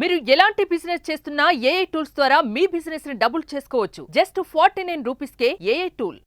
మీరు ఎలాంటి బిజినెస్ చేస్తున్నా ఏఐ టూల్స్ ద్వారా మీ బిజినెస్ ని డబుల్ చేసుకోవచ్చు. జస్ట్ 49 రూపీస్కే ఏఐ టూల్.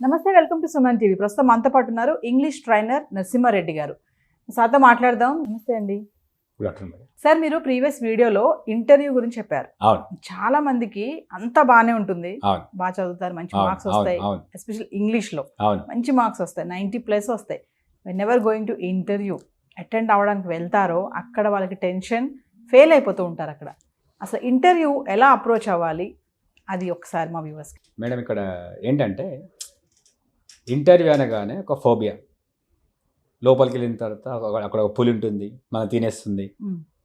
నమస్తే, వెల్కమ్ టు సుమన్ టీవీ. ప్రస్తుతం మనతో పాటు ఉన్నారు ఇంగ్లీష్ ట్రైనర్ నరసింహారెడ్డి గారు. సార్తో మాట్లాడదాం. నమస్తే అండి. సార్, మీరు ప్రీవియస్ వీడియోలో ఇంటర్వ్యూ గురించి చెప్పారు. చాలా మందికి అంతా బాగానే ఉంటుంది, బాగా చదువుతారు, మంచి మార్క్స్ వస్తాయి, ఎస్పెషల్ ఇంగ్లీష్ లో మంచి మార్క్స్ వస్తాయి, 90+ వస్తాయి. When ever going to interview attend అవ్వడానికి వెళ్తారో అక్కడ వాళ్ళకి టెన్షన్, ఫెయిల్ అయిపోతూ ఉంటారు. అక్కడ అసలు ఇంటర్వ్యూ ఎలా అప్రోచ్ అవ్వాలి అది ఒకసారి మా వ్యూవర్స్కి. మేడం, ఇక్కడ ఏంటంటే ఇంటర్వ్యూ అనగానే ఒక ఫోబియా, లోపలికి వెళ్ళిన తర్వాత అక్కడ ఒక పులి ఉంటుంది, మనం తినేస్తుంది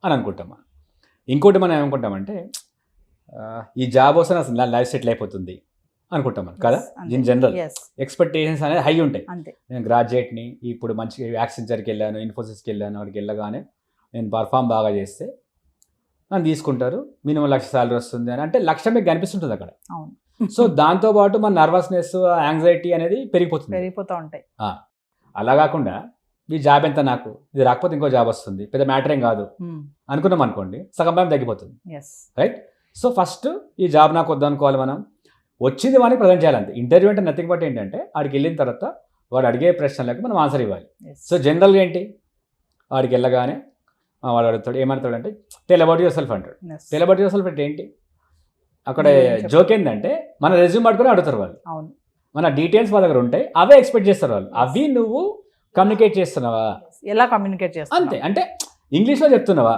అని అనుకుంటాం. ఇంకోటి మనం ఏమనుకుంటామంటే ఈ జాబ్ వస్తే నా లైఫ్ సెటిల్ అయిపోతుంది అనుకుంటాం మనం కదా. ఇన్ జనరల్ ఎక్స్పెక్టేషన్స్ అనేది హై ఉంటాయి. నేను గ్రాడ్యుయేట్ని, ఇప్పుడు మంచి యాక్సెంచర్కి వెళ్ళాను, ఇన్ఫోసిస్కి వెళ్ళాను, అక్కడికి వెళ్ళగానే నేను పర్ఫామ్ బాగా చేస్తే నన్ను తీసుకుంటారు, మినిమం 1,00,000 సాలరీ వస్తుంది అని అంటే లక్ష్యం మీకు కనిపిస్తుంటుంది అక్కడ. సో దాంతోపాటు మన నర్వస్నెస్, యాంగ్జైటీ అనేది పెరిగిపోతూ ఉంటాయి. అలా కాకుండా ఈ జాబ్ ఎంత, నాకు ఇది రాకపోతే ఇంకో జాబ్ వస్తుంది, పెద్ద మ్యాటర్ ఏం కాదు అనుకున్నాం అనుకోండి, సగం భయం తగ్గిపోతుంది. రైట్. సో ఫస్ట్ ఈ జాబ్ నాకు వద్దు అనుకోవాలి. మనం వచ్చింది వాడిని ప్రజెంట్ చేయాలంతే. ఇంటర్వ్యూ అంటే నథింగ్ బట్ ఏంటంటే వాడికి వెళ్ళిన తర్వాత వాడు అడిగే ప్రశ్నలకు మనం ఆన్సర్ ఇవ్వాలి. సో జనరల్గా ఏంటి, వాడికి వెళ్ళగానే వాడు అడుగుతాడు, ఏమంటాడంటే టెల్ అబౌట్ యువర్ సెల్ఫ్ అంటాడు. టెల్ అబౌట్ యువర్ సెల్ఫ్ అంటే ఏంటి, అక్కడ జోక్ ఏంటంటే మన రెజ్యూమ్ పట్టుకొని అడుగుతారు వాళ్ళు. మన డీటెయిల్స్ వాళ్ళ దగ్గర ఉంటాయి, అవే ఎక్స్పెక్ట్ చేస్తారు వాళ్ళు. అవి నువ్వు కమ్యూనికేట్ చేస్తున్నావా, ఎలా కమ్యూనికేట్ చేస్తావు అంతే. అంటే ఇంగ్లీష్లో చెప్తున్నావా.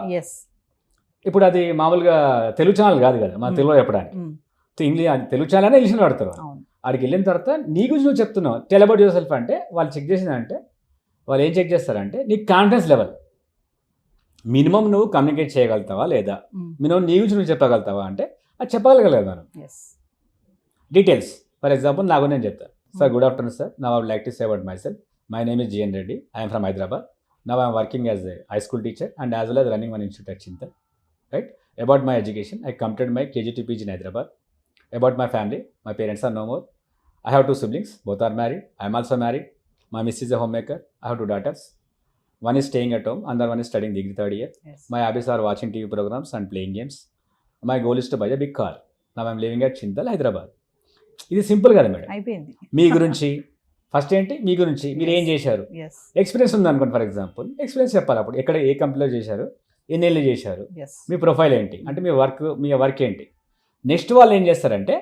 ఇప్పుడు అది మామూలుగా తెలుగు ఛానల్ కాదు కదా మన తెలుగులో చెప్పడానికి. తెలుగు ఛానల్ ఇంగ్లీష్లో వాడతారు. అక్కడికి వెళ్ళిన తర్వాత నీ గురించి నువ్వు చెప్తున్నావు, టెల్ అబౌట్ యువర్ సెల్ఫ్ అంటే వాళ్ళు చెక్ చేసిందంటే వాళ్ళు ఏం చెక్ చేస్తారంటే నీ కాన్ఫిడెన్స్ లెవెల్, మినిమం నువ్వు కమ్యూనికేట్ చేయగలుగుతావా లేదా, మినిమం నీ గురించి నువ్వు చెప్పగలుగుతావా అంటే అది చెప్పగలగలేదు మనం. డీటెయిల్స్ ఫర్ ఎగ్జాంపుల్ నాకు నేను చెప్తాను, sir good afternoon sir, now I would like to say about myself. My name is GN Reddy. I am from Hyderabad. Now I am working as a high school teacher and as well as running one institute at Chintal. Right. About my education, I completed my KG to PG in Hyderabad. About my family, my parents are no more. I have 2 siblings, both are married. I am also married. My missus is a homemaker. I have 2 daughters. One is staying at home, another one is studying degree 3rd year. My hobbies are watching TV programs and playing games. My goal is to buy a big car. Now I am living at Chintal, Hyderabad. ఇది simple కదా madam. అయిపోయింది. మీ గురించి first ఏంటి, మీ గురించి మీరు ఏం చేశారు, experience ఉంది అనుకోండి. ఫర్ ఎగ్జాంపుల్ ఎక్స్పీరియన్స్ చెప్పాలి. అప్పుడు ఎక్కడ ఏ కంపెనీలో చేశారు, ఎన్నేళ్ళు చేశారు, మీ ప్రొఫైల్ ఏంటి, అంటే మీ వర్క్ ఏంటి. నెక్స్ట్ వాళ్ళు ఏం చేస్తారంటే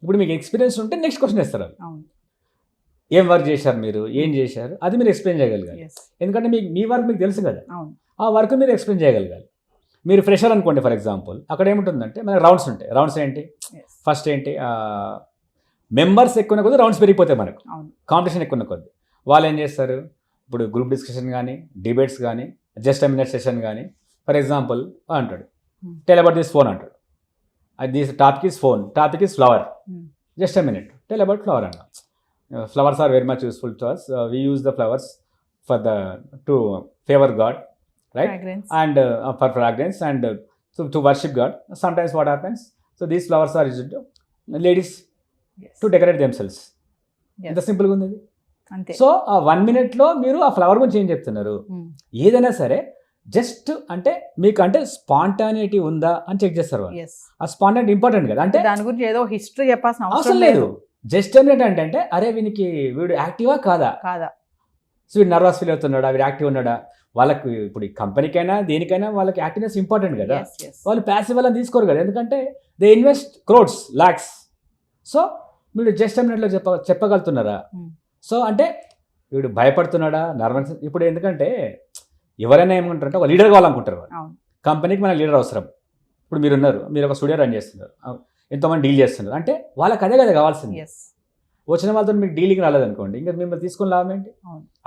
ఇప్పుడు మీకు ఎక్స్పీరియన్స్ ఉంటే నెక్స్ట్ క్వశ్చన్ ఇస్తారు. ఏం వర్క్ చేశారు, మీరు ఏం చేశారు, అది మీరు ఎక్స్ప్లెయిన్ చేయగలగాలి. ఎందుకంటే మీ వర్క్ మీకు తెలుసు కదా, ఆ వర్క్ మీరు ఎక్స్ప్లెయిన్ చేయగలగాలి. మీరు ఫ్రెషర్ అనుకోండి ఫర్ ఎగ్జాంపుల్, అక్కడ ఏముంటుందంటే మనకి రౌండ్స్ ఉంటాయి. రౌండ్స్ ఏంటి, ఫస్ట్ ఏంటి, మెంబర్స్ ఎక్కువ కొద్ది రౌండ్స్ పెరిగిపోతాయి మనకు, కాంపిటీషన్ ఎక్కువ కొద్ది. వాళ్ళు ఏం చేస్తారు, ఇప్పుడు గ్రూప్ డిస్కషన్ కానీ, డిబేట్స్ కానీ, జస్ట్ ఎ మినిట్ సెషన్ కానీ. ఫర్ ఎగ్జాంపుల్ అంటాడు టెల్ అబౌట్ దిస్ ఫోన్ అంటాడు. This topic is phone, topic is flower, just a minute tell about flower అన్న. Flowers are very much useful to us. We use the flowers to favour God, right? Fragrance. And for fragrance and to worship God. Sometimes what happens, so these flowers are used to ladies to decorate themselves. ఎంత సింపుల్గా ఉంది అంతే. So ఆ 1 minute మీరు ఆ flower గురించి ఏం చెప్తున్నారు, ఏదైనా సరే జస్ట్ అంటే మీకు అంటే స్పాంటానిటీ ఉందా అని చెక్ చేస్తారు. ఆ స్పాంటానిటీ ఇంపార్టెంట్ కదా, అంటే దాని గురించి ఏదో హిస్టరీ చెప్పాల్సిన అవసరం లేదు. జస్ట్ ఏంటంటే అరే వీడు యాక్టివా కాదా, సో వీడు నర్వస్ ఫీల్ అవుతున్నాడా, వీడు యాక్టివ్ ఉన్నాడా. వాళ్ళకి ఇప్పుడు ఈ కంపెనీకైనా దేనికైనా వాళ్ళకి యాక్టివ్నెస్ ఇంపార్టెంట్ కదా. వాళ్ళు ప్యాసివ్ వల్ల తీసుకోరు కదా, ఎందుకంటే they invest crores, lakhs. So మీరు జస్ట్ మినిట్లో చెప్పగలుగుతున్నారా. సో అంటే వీడు భయపడుతున్నాడా, నర్వస్. ఇప్పుడు ఎందుకంటే ఎవరైనా ఏమనుకుంటారంటే ఒక లీడర్ కావాలనుకుంటారు. వాళ్ళు కంపెనీకి మన లీడర్ అవసరం. ఇప్పుడు మీరున్నారు, మీరు ఒక స్టూడియో రన్ చేస్తున్నారు, ఎంతోమంది డీల్ చేస్తున్నారు, అంటే వాళ్ళకి అదే కదా కావాల్సింది. వచ్చిన వాళ్ళతో మీకు డీలింగ్ రాలేదనుకోండి, ఇంకా మిమ్మల్ని తీసుకుని లాభం ఏంటి.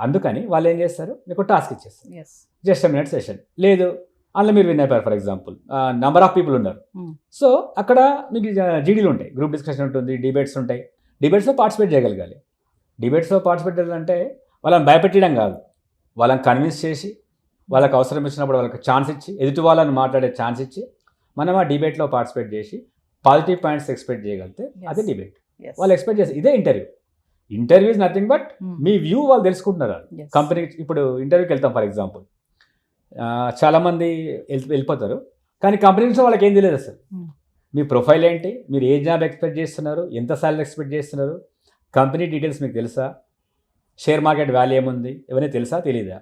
అందుకని వాళ్ళు ఏం చేస్తారు, మీకు టాస్క్ ఇచ్చేస్తారు, జస్ట్ ఎ మినిట్ సెషన్. లేదు అందులో మీరు విన్ అయిపోయారు for example, number of people ఉన్నారు. సో అక్కడ మీకు జీడీలు ఉంటాయి, గ్రూప్ డిస్కషన్ ఉంటుంది, డిబేట్స్ ఉంటాయి. డిబేట్స్లో పార్టిసిపేట్ చేయగలగాలి. డిబేట్స్లో పార్టిసిపేట్ చేయాలంటే వాళ్ళని భయపెట్టడం కాదు, వాళ్ళని కన్విన్స్ చేసి వాళ్ళకి అవసరం ఇచ్చినప్పుడు వాళ్ళకి ఛాన్స్ ఇచ్చి, ఎదుటి వాళ్ళని మాట్లాడే ఛాన్స్ ఇచ్చి మనం ఆ డిబేట్లో పార్టిసిపేట్ చేసి పాజిటివ్ పాయింట్స్ ఎక్స్పెక్ట్ చేయగలిగితే అదే డిబేట్. వాళ్ళు ఎక్స్పెక్ట్ చేస్తారు ఇదే interview. Interview is nothing but me view వాళ్ళు తెలుసుకుంటున్నారు. కంపెనీ ఇప్పుడు ఇంటర్వ్యూకి వెళ్తాం ఫర్ ఎగ్జాంపుల్, చాలామంది వెళ్ళిపోతారు, కానీ కంపెనీ నుంచి వాళ్ళకి ఏం తెలియదు అసలు. మీ ప్రొఫైల్ ఏంటి, మీరు ఏ జాబ్ ఎక్స్పెక్ట్ చేస్తున్నారు, ఎంత సాలరీ ఎక్స్పెక్ట్ చేస్తున్నారు, కంపెనీ డీటెయిల్స్ మీకు తెలుసా, షేర్ మార్కెట్ వాల్యూ ఏముంది, ఇవన్నీ తెలుసా తెలీదా,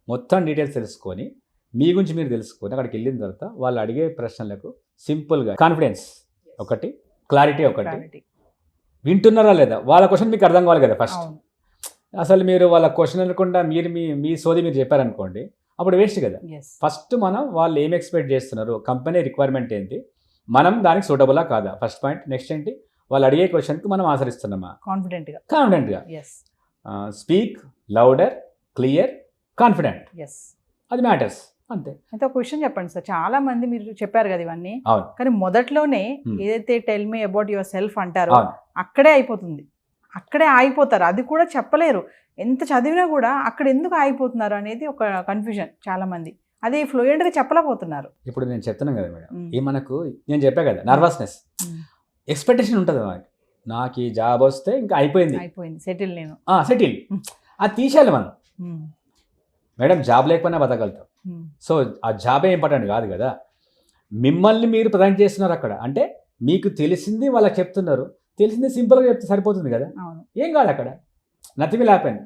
మొత్తం డీటెయిల్స్ తెలుసుకొని మీ గురించి మీరు తెలుసుకొని అక్కడికి వెళ్ళిన తర్వాత వాళ్ళు అడిగే ప్రశ్నలకు సింపుల్గా కాన్ఫిడెన్స్ ఒకటి, క్లారిటీ ఒకటి, వింటున్నారా లేదా, వాళ్ళ క్వశ్చన్ మీకు అర్థం కావాలి కదా ఫస్ట్. అసలు మీరు వాళ్ళ క్వశ్చన్ అనకుండా మీరు మీ సోది మీరు చెప్పారనుకోండి, అప్పుడు వేస్ట్ కదా. ఫస్ట్ మనం వాళ్ళు ఏం ఎక్స్పెక్ట్ చేస్తున్నారు, కంపెనీ రిక్వైర్మెంట్ ఏంటి, మనం దానికి సూటబులా కాదా, ఫస్ట్ పాయింట్. నెక్స్ట్ ఏంటి, వాళ్ళు అడిగే క్వశ్చన్కి మనం ఆన్సర్ ఇస్తున్నామా కాన్ఫిడెంట్గా. స్పీక్ లౌడర్, క్లియర్, కాన్ఫిడెంట్, అది మ్యాటర్స్ అంతే. అయితే ఒక క్వశ్చన్ చెప్పండి సార్, చాలా మంది మీరు చెప్పారు కదా ఇవన్నీ, కానీ మొదట్లోనే ఏదైతే tell me about your self అంటారో అక్కడే అయిపోతుంది, అక్కడే ఆగిపోతారు, అది కూడా చెప్పలేరు. ఎంత చదివినా కూడా అక్కడ ఎందుకు ఆగిపోతున్నారు అనేది ఒక కన్ఫ్యూజన్ చాలా మంది, అది ఫ్లూయెంట్గా చెప్పలేకపోతున్నారు. ఇప్పుడు నేను చెప్తున్నాను కదా మేడం, ఈ మనకు నేను చెప్పా కదా నర్వస్నెస్, ఎక్స్పెక్టేషన్ ఉంటుంది మనకి, నాకు ఈ జాబ్ వస్తే ఇంకా అయిపోయింది సెటిల్, నేను సెటిల్, అది తీసేయాలి మనం. మేడం జాబ్ లేకపోయినా బతకగలుగుతాం, సో ఆ జాబే ఇంపార్టెంట్ కాదు కదా. మిమ్మల్ని మీరు ప్రజెంట్ చేస్తున్నారు అక్కడ, అంటే మీకు తెలిసింది వాళ్ళకి చెప్తున్నారు, తెలిసింది సింపుల్గా చెప్తే సరిపోతుంది కదా, ఏం కాదు అక్కడ, నథింగ్ విల్ హ్యాపెన్.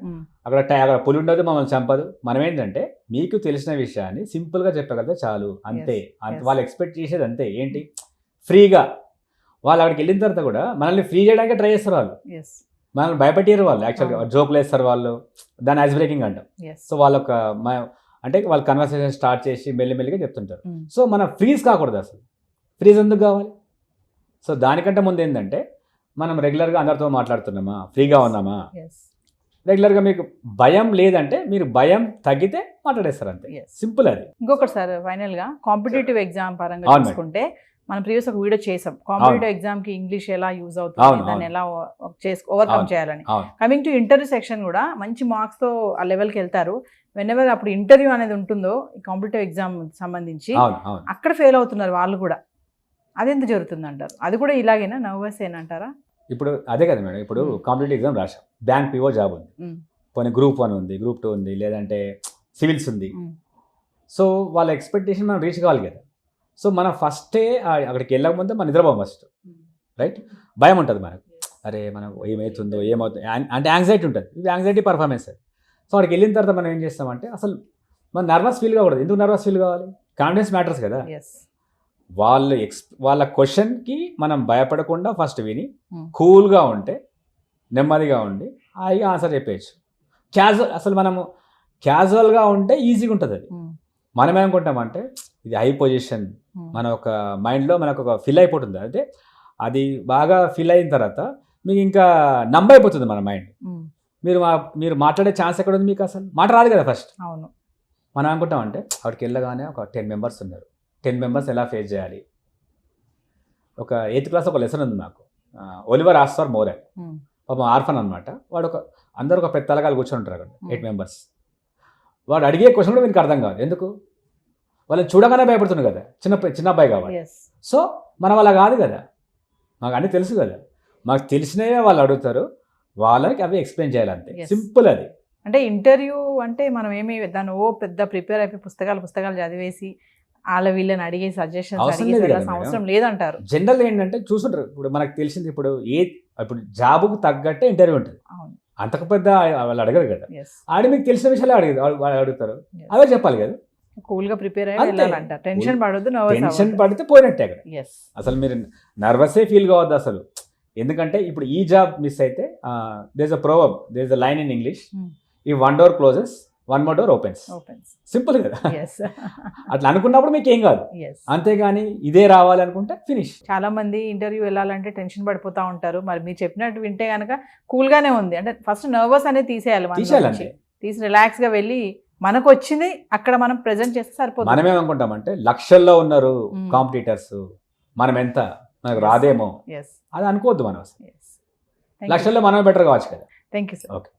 అక్కడ పులి ఉండదు, మమ్మల్ని చంపదు. మనం ఏంటంటే మీకు తెలిసిన విషయాన్ని సింపుల్గా చెప్పగలిగితే చాలు, అంతే. వాళ్ళు ఎక్స్పెక్ట్ చేసేది అంతే, ఏంటి, ఫ్రీగా. వాళ్ళు అక్కడికి వెళ్ళిన తర్వాత కూడా మనల్ని ఫ్రీ చేయడానికి ట్రై చేస్తారు వాళ్ళు, మనల్ని భయపెట్టారు వాళ్ళు, యాక్చువల్గా జోకులు వేస్తారు వాళ్ళు, దాన్ని ఐస్ బ్రేకింగ్ అంటాం. సో వాళ్ళొక అంటే వాళ్ళు కన్వర్సేషన్ స్టార్ట్ చేసి మెల్లిమెల్లిగా చెప్తుంటారు. సో మనం ఫ్రీజ్ కాకూడదు, అసలు ఫ్రీజ్ ఎందుకు కావాలి. సో దానికంటే ముందు ఏంటంటే మనం రెగ్యులర్గా అందరితో మాట్లాడుతున్నామా, ఫ్రీగా ఉన్నామా, రెగ్యులర్గా మీకు భయం లేదంటే మీరు భయం తగ్గితే మాట్లాడేస్తారు అంతే, సింపుల్ అది. ఇంకొకటి సార్, ఫైనల్గా కాంపిటేటివ్ ఎగ్జామ్ పరంగా చూసుకుంటే మనం ప్రీవియస్ ఒక వీడియో చేసాం, కాంపిటేటివ్ ఎగ్జామ్కి ఇంగ్లీష్ ఎలా యూజ్ అవుతుంది, దాన్ని ఎలా ఓవర్కమ్ చేయాలని. కమింగ్ టు ఇంటర్వ్యూ సెక్షన్ కూడా మంచి మార్క్స్తో ఆ లెవెల్కి వెళ్తారు. వెనెవర్ అప్పుడు ఇంటర్వ్యూ అనేది ఉంటుందో ఈ కాంపిటేటివ్ ఎగ్జామ్ సంబంధించి అక్కడ ఫెయిల్ అవుతున్నారు వాళ్ళు కూడా, అదెంత జరుగుతుంది అంటారు, అది కూడా ఇలాగేనా, నర్వస్ ఏనంటారా? ఇప్పుడు అదే కదా మేడం, ఇప్పుడు కాంపిటేటివ్ ఎగ్జామ్ రాశాం, బ్యాంక్ పిఓ జాబ్ ఉంది, పోనీ గ్రూప్ 1 ఉంది, గ్రూప్ 2 ఉంది, లేదంటే సివిల్స్ ఉంది. సో వాళ్ళ ఎక్స్పెక్టేషన్ మనం రీచ్ కావాలి కదా. సో మనం ఫస్టే అక్కడికి వెళ్ళకముందే మనం నిద్రపోం ఫస్ట్, రైట్. భయం ఉంటుంది మనకు, అరే మనకు ఏమవుతుందో ఏమవుతుందో అంటే యాంగ్జైటీ ఉంటుంది, ఇది యాంగ్జైటీ పర్ఫార్మెన్స్ అది. సో అక్కడికి వెళ్ళిన తర్వాత మనం ఏం చేస్తామంటే అసలు మనం నర్వస్ ఫీల్ కాకూడదు. ఎందుకు నర్వస్ ఫీల్ కావాలి, కాన్ఫిడెన్స్ మ్యాటర్స్ కదా. వాళ్ళ క్వశ్చన్కి మనం భయపడకుండా ఫస్ట్ విని కూల్గా ఉంటే, నెమ్మదిగా ఉండి అవి ఆన్సర్ చెప్పేయచ్చు. అసలు మనము క్యాజువల్గా ఉంటే ఈజీగా ఉంటుంది అది. మనం ఏమనుకుంటామంటే ఇది హై పొజిషన్, మన ఒక మైండ్లో మనకు ఒక ఫిల్ అయిపోతుంది, అంటే అది బాగా ఫిల్ అయిన తర్వాత మీకు ఇంకా అయిపోతుంది మన మైండ్. మీరు మాట్లాడే ఛాన్స్ ఎక్కడ ఉంది మీకు, అసలు మాట రాదు కదా ఫస్ట్. అవును, మనం అనుకుంటామంటే అక్కడికి వెళ్ళగానే ఒక 10 మెంబర్స్ ఉన్నారు, 10 మెంబర్స్ ఎలా ఫేస్ చేయాలి. ఒక 8th క్లాస్ ఒక లెసన్ ఉంది నాకు, ఒలివర్ ఆస్టర్ మోరెల్, పాపం ఆర్ఫన్ అనమాట వాడు. అందరూ ఒక పెద్ద తలకాలు కూర్చొని ఉంటారు అక్కడ 8 మెంబర్స్. వాడు అడిగే క్వశ్చన్ కూడా మీకు అర్థం కాదు, ఎందుకు, వాళ్ళని చూడగానే భయపడుతున్నాడు కదా, చిన్న అబ్బాయి కావాలి. సో మనం అలా కాదు కదా, మాకు అన్నీ తెలుసు కదా, మాకు తెలిసినవే వాళ్ళు అడుగుతారు, వాళ్ళకి అవి ఎక్స్ప్లెయిన్ చేయాలి అంతే, సింపుల్ అది. అంటే ఇంటర్వ్యూ అంటే మనం ఏమి దాన్ని పెద్ద ప్రిపేర్ అయిపోయి పుస్తకాలు చదివేసి వాళ్ళ వీళ్ళని అడిగే సజెషన్స్ అవసరం లేదంటారు. జనరల్ ఏంటంటే చూసుంటారు, ఇప్పుడు మనకు తెలిసింది, ఇప్పుడు ఇప్పుడు జాబ్కు తగ్గట్టే ఇంటర్వ్యూ ఉంటుంది, అంతకు పెద్ద వాళ్ళు అడగరు కదా. మీకు తెలిసిన విషయాలు అడుగుతారు, అవే చెప్పాలి కదా. కూల్గా ప్రిపేర్ అయ్యాలంట, టెన్షన్ పడొద్దు, టెన్షన్ పడితే పోయినట్టే అక్కడ. అసలు మీరు నర్వసే ఫీల్ కావద్దు అసలు, ఎందుకంటే ఇప్పుడు ఈ జాబ్ మిస్ అయితే there is a proverb, there is a line in English, ఈ 1 door closes 1 more door opens. Simple కదా. అట్లా అనుకున్నప్పుడు మీకు ఏం కాదు, అంతేగాని ఇదే రావాలనుకుంటే ఫినిష్. చాలా మంది ఇంటర్వ్యూ వెళ్ళాలంటే టెన్షన్ పడిపోతూ ఉంటారు, మరి మీరు చెప్పినట్టు వింటే కనుక కూల్గానే ఉంది, అంటే ఫస్ట్ నర్వస్ అనేది తీసేయాలి, తీసి రిలాక్స్గా వెళ్ళి మనకు వచ్చింది అక్కడ మనం ప్రెజెంట్ చేస్తే సరిపోతుంది. మనం ఏమనుకుంటామంటే లక్షల్లో ఉన్నారు కాంపిటీటర్స్, మనం ఎంత, మనకు రాదేమో, అది అనుకోవద్దు. మనం లక్షల్లో మనమే బెటర్ కావచ్చు కదా. Thank you sir. ఓకే.